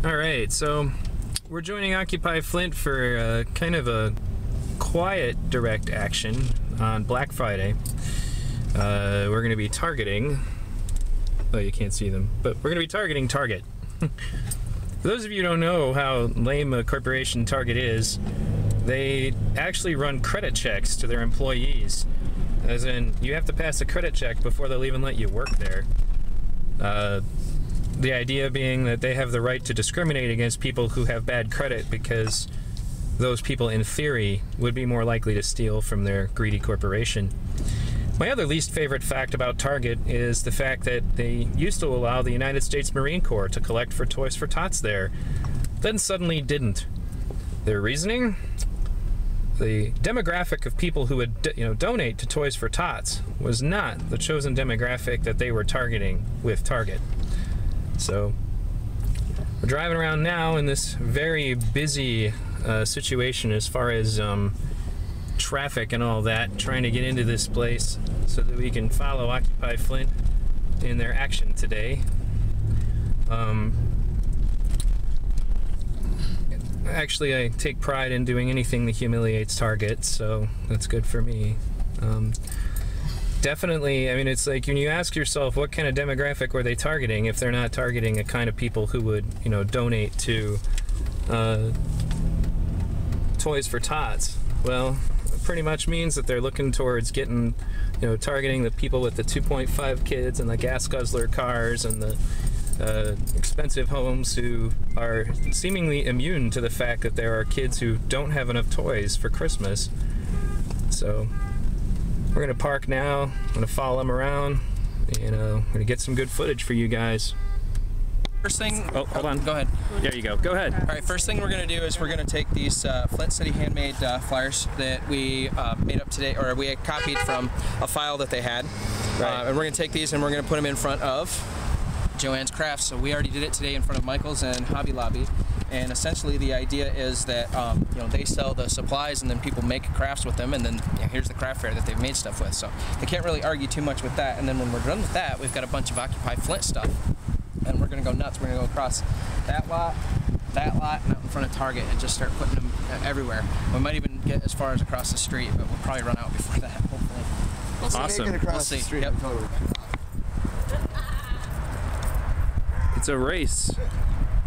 Alright, so we're joining Occupy Flint for kind of a quiet direct action on Black Friday. We're going to be targeting... Oh, you can't see them, but we're going to be targeting Target. For those of you who don't know how lame a corporation Target is, they actually run credit checks to their employees. As in, you have to pass a credit check before they'll even let you work there. The idea being that they have the right to discriminate against people who have bad credit because those people, in theory, would be more likely to steal from their greedy corporation. My other least favorite fact about Target is the fact that they used to allow the United States Marine Corps to collect for Toys for Tots there, then suddenly didn't. Their reasoning? The demographic of people who would donate to Toys for Tots was not the chosen demographic that they were targeting with Target. So we're driving around now in this very busy situation as far as traffic and all that, trying to get into this place so that we can follow Occupy Flint in their action today. Actually, I take pride in doing anything that humiliates Target, so that's good for me. Definitely, I mean, it's like when you ask yourself what kind of demographic were they targeting if they're not targeting a kind of people who would, donate to Toys for Tots. Well, it pretty much means that they're looking towards getting, targeting the people with the 2.5 kids and the gas guzzler cars and the expensive homes who are seemingly immune to the fact that there are kids who don't have enough toys for Christmas. So we're gonna park now. I'm gonna follow them around, and we're gonna get some good footage for you guys. First thing, oh, hold on. Go ahead. There you go. Go ahead. All right. First thing we're gonna do is we're gonna take these Flint City handmade flyers that we made up today, or we had copied from a file that they had, Right. and we're gonna take these and we're gonna put them in front of Joanne's Crafts. So we already did it today in front of Michael's and Hobby Lobby, and essentially the idea is that they sell the supplies and then people make crafts with them, and then here's the craft fair that they've made stuff with. So they can't really argue too much with that. And then when we're done with that, we've got a bunch of Occupy Flint stuff, and we're gonna go nuts. We're gonna go across that lot, and out in front of Target, and just start putting them everywhere. We might even get as far as across the street, but we'll probably run out before that. Hopefully. Awesome. We'll see. Yep. It's a race,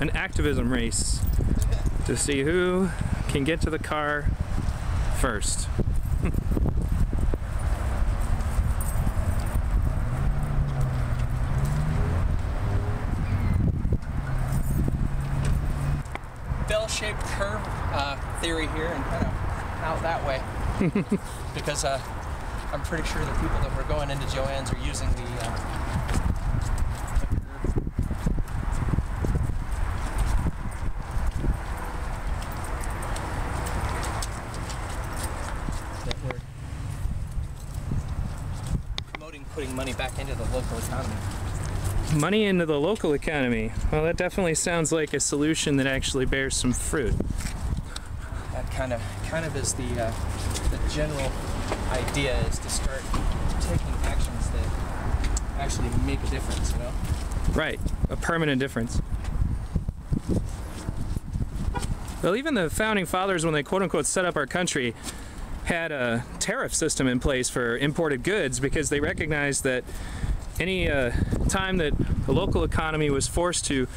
an activism race, to see who can get to the car first. Bell-shaped curve theory here, and kind of out that way, because I'm pretty sure the people that were going into Joanne's are using the putting money back into the local economy. Money into the local economy. Well, that definitely sounds like a solution that actually bears some fruit. That kind of is the general idea, is to start taking actions that actually make a difference, Right, a permanent difference. Well, even the founding fathers, when they quote-unquote set up our country, had a tariff system in place for imported goods because they recognized that any time that the local economy was forced to,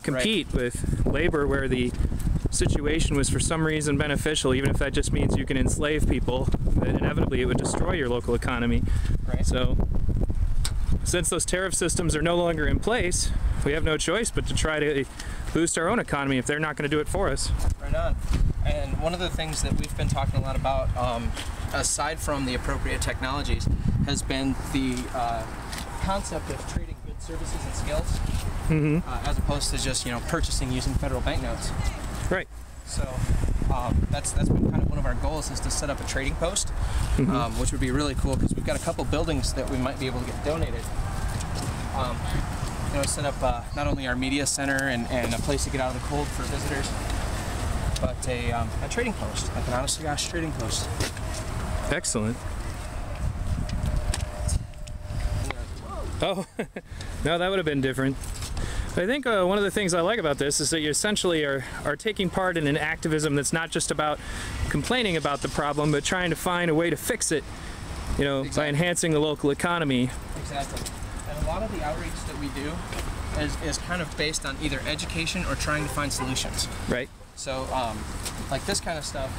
compete with labor where the situation was for some reason beneficial, even if that just means you can enslave people, that inevitably it would destroy your local economy. Right. So, since those tariff systems are no longer in place, we have no choice but to try to boost our own economy if they're not going to do it for us. Right on. And one of the things that we've been talking a lot about, aside from the appropriate technologies, has been the concept of trading goods, services, and skills, as opposed to just purchasing using federal banknotes. Right. So that's been kind of one of our goals, is to set up a trading post, which would be really cool because we've got a couple buildings that we might be able to get donated. Set up not only our media center and a place to get out of the cold for visitors, but a trading post, like an honest to gosh trading post. Excellent. Oh, no, that would have been different. I think one of the things I like about this is that you essentially are taking part in an activism that's not just about complaining about the problem, but trying to find a way to fix it, you know, Exactly. by enhancing the local economy. Exactly. And a lot of the outreach that we do is kind of based on either education or trying to find solutions. Right. So, like this kind of stuff,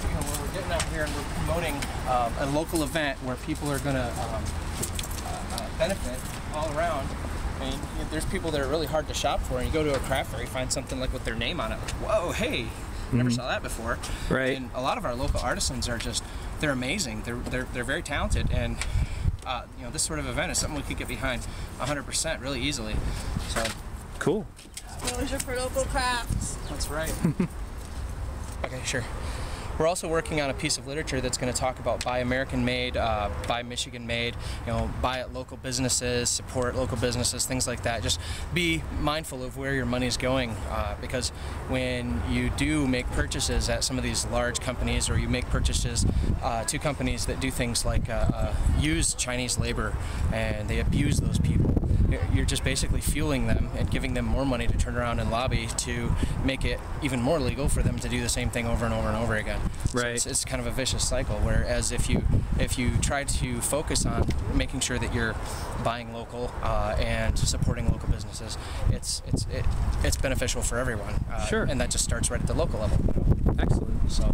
you know, where we're getting out here and we're promoting a local event where people are going to benefit all around. I mean, there's people that are really hard to shop for, and you go to a craft fair, you find something like with their name on it. Like, whoa, hey, never saw that before. Right. And a lot of our local artisans are they're amazing. They're very talented, and you know, this sort of event is something we could get behind 100% really easily. So Cool. Exposure for local crafts. that's right. Okay, sure. We're also working on a piece of literature that's going to talk about buy American made, buy Michigan made, you know, buy at local businesses, support local businesses, things like that. Just be mindful of where your money's going, because when you do make purchases at some of these large companies, or you make purchases to companies that do things like use Chinese labor and they abuse those people, you're just basically fueling them and giving them more money to turn around and lobby to make it even more legal for them to do the same thing over and over and over again. Right. So it's kind of a vicious cycle. Whereas if you try to focus on making sure that you're buying local and supporting local businesses, it's beneficial for everyone. Sure. And that just starts right at the local level. Excellent. So